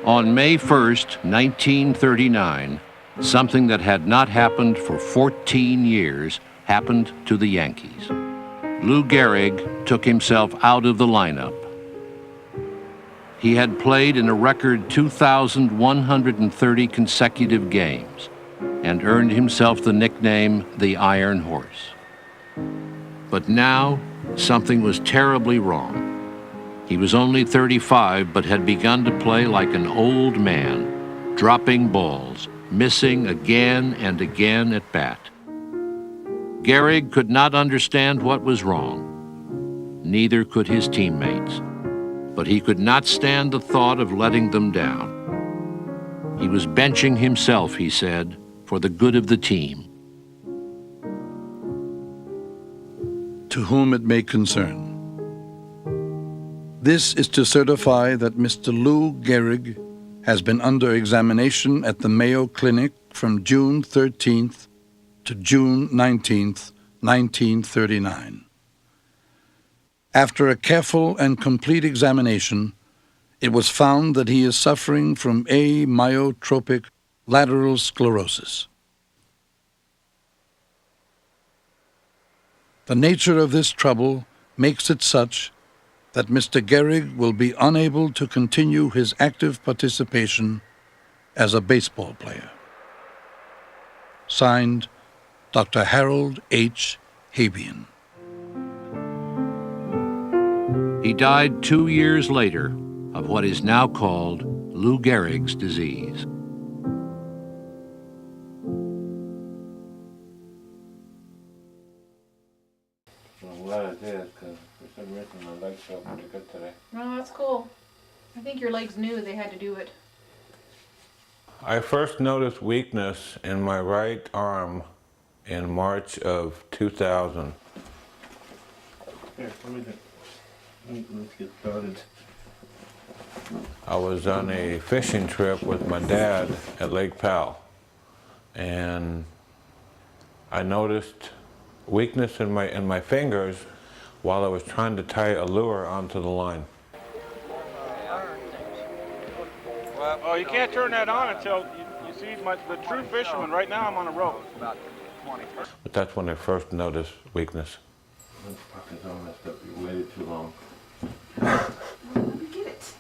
On May 1st, 1939, something that had not happened for 14 years happened to the Yankees. Lou Gehrig took himself out of the lineup. He had played in a record 2,130 consecutive games and earned himself the nickname the Iron Horse. But now, something was terribly wrong. He was only 35, but had begun to play like an old man, dropping balls, missing again and again at bat. Gehrig could not understand what was wrong. Neither could his teammates. But he could not stand the thought of letting them down. He was benching himself, he said, for the good of the team. To whom it may concern. This is to certify that Mr. Lou Gehrig has been under examination at the Mayo Clinic from June 13th to June 19th, 1939. After a careful and complete examination, it was found that he is suffering from amyotrophic lateral sclerosis. The nature of this trouble makes it such that Mr. Gehrig will be unable to continue his active participation as a baseball player. Signed, Dr. Harold H. Habian. He died 2 years later of what is now called Lou Gehrig's disease. I'm glad I did, because for some reason my legs felt pretty good today. No, that's cool. I think your legs knew they had to do it. I first noticed weakness in my right arm in March of 2000. Here, let's get started. I was on a fishing trip with my dad at Lake Powell, and I noticed weakness in my fingers while I was trying to tie a lure onto the line. Oh, you can't turn that on until you see the true fisherman. Right now I'm on a rope. But that's when I first noticed weakness. This fucking all messed up. You waited too long. Let me get it.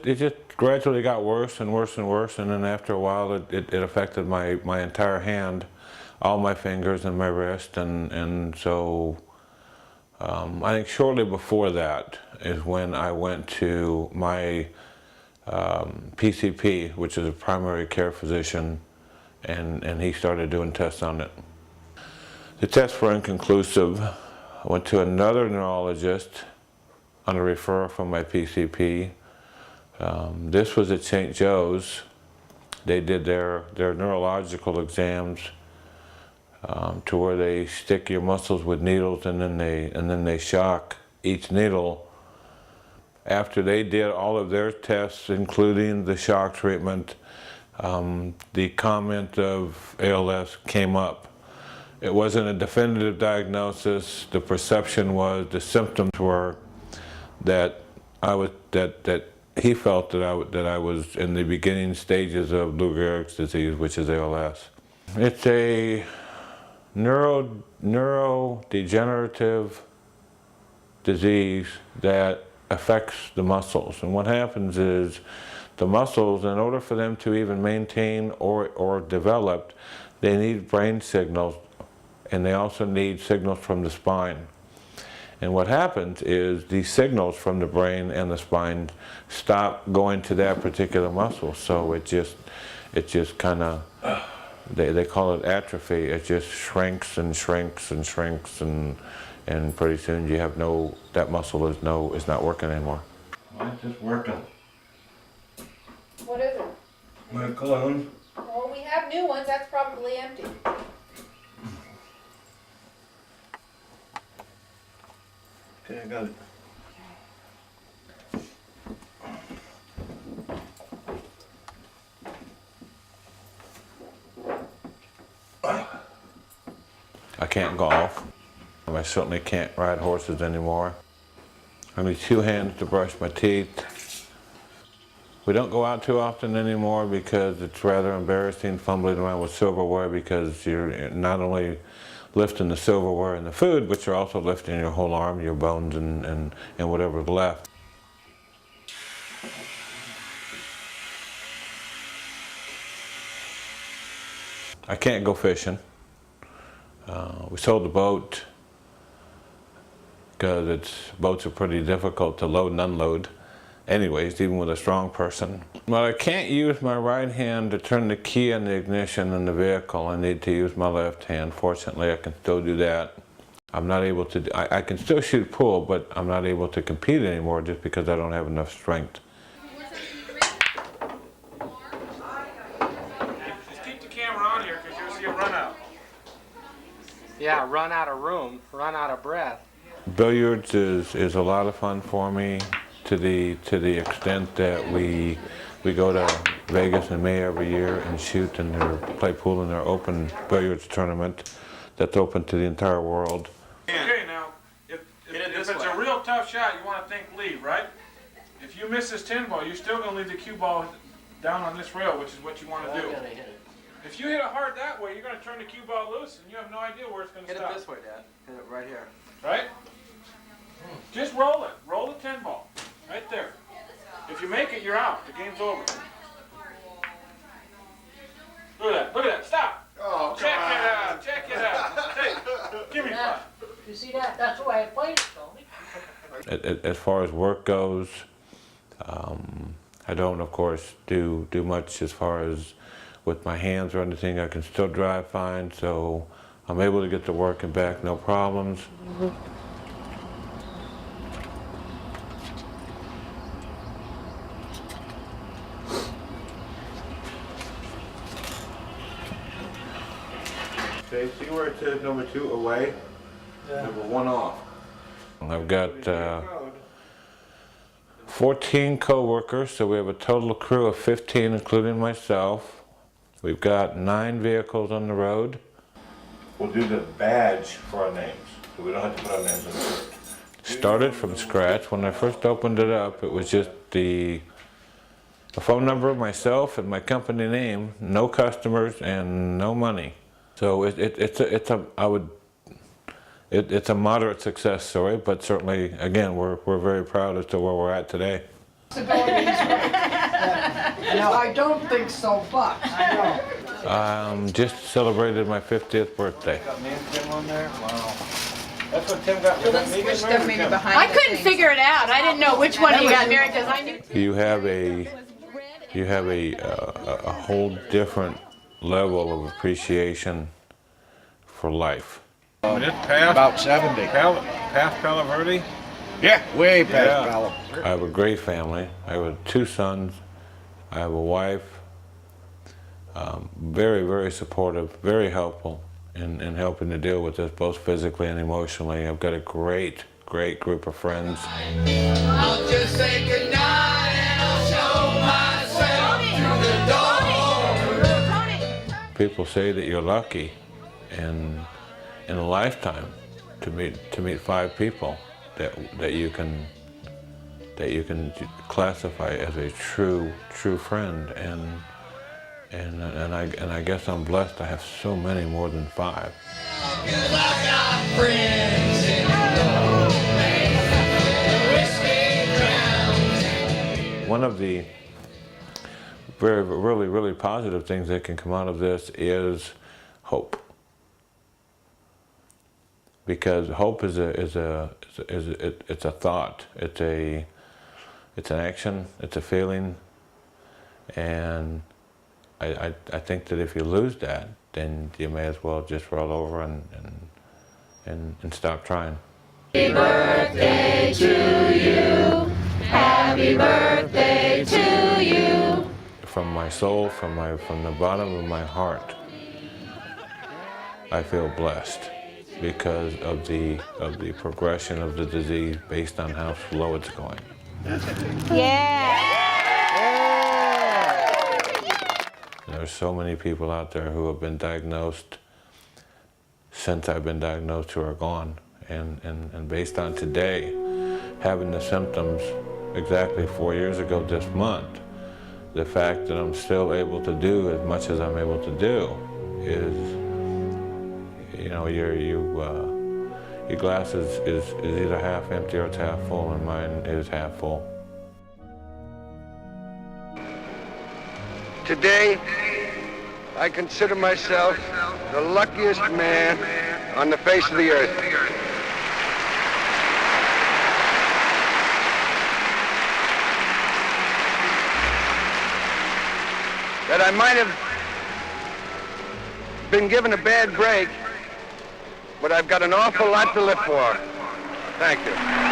It just gradually got worse and worse and worse, and then after a while it affected my entire hand, all my fingers and my wrist, and so I think shortly before that is when I went to my PCP, which is a primary care physician, and he started doing tests on it. The tests were inconclusive. I went to another neurologist on a referral from my PCP. This was at St. Joe's. They did their neurological exams to where they stick your muscles with needles and then they shock each needle. After they did all of their tests, including the shock treatment, the comment of ALS came up. It wasn't a definitive diagnosis. The perception was, the symptoms were that he felt that I was in the beginning stages of Lou Gehrig's disease, which is ALS. It's a neurodegenerative disease that affects the muscles. And what happens is the muscles, in order for them to even maintain or develop, they need brain signals, and they also need signals from the spine. And what happens is these signals from the brain and the spine stop going to that particular muscle. So it just kind of, they call it atrophy. It just shrinks and shrinks and shrinks, and pretty soon you have that muscle is not working anymore. Mine's just working. What is it? My cologne. Well, we have new ones. That's probably empty. Okay, I got it. I can't golf. I certainly can't ride horses anymore. I need 2 hands to brush my teeth. We don't go out too often anymore because it's rather embarrassing fumbling around with silverware, because you're not only lifting the silverware and the food, but you're also lifting your whole arm, your bones, and whatever's left. I can't go fishing. We sold the boat because boats are pretty difficult to load and unload anyways, even with a strong person. But I can't use my right hand to turn the key on the ignition in the vehicle. I need to use my left hand. Fortunately, I can still do that. I'm not able to, I can still shoot pool, but I'm not able to compete anymore just because I don't have enough strength. Just keep the camera on here because you'll see a run out. Yeah, run out of room, run out of breath. Billiards is a lot of fun for me, to the extent that we go to Vegas in May every year and shoot and play pool in their open billiards tournament that's open to the entire world. Okay, now, if it's a real tough shot, you want to think lead, right? If you miss this 10 ball, you're still going to leave the cue ball down on this rail, which is what you want to do. If you hit it hard that way, you're going to turn the cue ball loose, and you have no idea where it's going to stop. Hit it this way, Dad. Hit it right here. Right? Just roll it. Roll the 10 ball. Right there. If you make it, you're out. The game's over. Look at that. Look at that. Stop. Oh, Check it out. Check it out. Hey, give me five. You see that? That's the way I played it, Tony. As far as work goes, I don't, of course, do much as far as with my hands or anything. I can still drive fine, so I'm able to get to work and back, no problems. Okay, see where it says number 2 away? Yeah. Number 1 off. I've got 14 co-workers, so we have a total crew of 15, including myself. We've got 9 vehicles on the road. We'll do the badge for our names, so we don't have to put our names in it. Started from scratch. When I first opened it up, it was just the phone number of myself and my company name, no customers and no money. So it's a moderate success story, but certainly, again, we're very proud as to where we're at today. I don't think so, but I know. Just celebrated my 50th birthday. Got me and Tim on there? Wow. That's what Tim got. Switch them maybe behind. I couldn't figure it out. I didn't know which one you got married because I knew. You have a whole different level of appreciation for life. About 70. Past Palo Verde? Yeah, way past Yeah. Palo. I have a great family. I have 2 sons. I have a wife. Very, very supportive, very helpful in helping to deal with this, both physically and emotionally. I've got a great, great group of friends. I'll just say goodnight and I'll show myself through the door. People say that you're lucky in a lifetime to meet 5 people that you can classify as a true friend, and I guess I'm blessed to have so many more than 5. One of the really positive things that can come out of this is hope. Because hope is a thought, it's an action, it's a feeling, and I think that if you lose that, then you may as well just roll over and stop trying. Happy birthday to you. Happy birthday to you. From my soul, from the bottom of my heart, I feel blessed because of the progression of the disease based on how slow it's going. There's so many people out there who have been diagnosed since I've been diagnosed who are gone. And based on today, having the symptoms exactly 4 years ago this month, the fact that I'm still able to do as much as I'm able to do is, you know, your glass is either half empty or it's half full, and mine is half full. Today, I consider myself the luckiest man on the face of the earth. That I might have been given a bad break, but I've got an awful lot to live for. Thank you.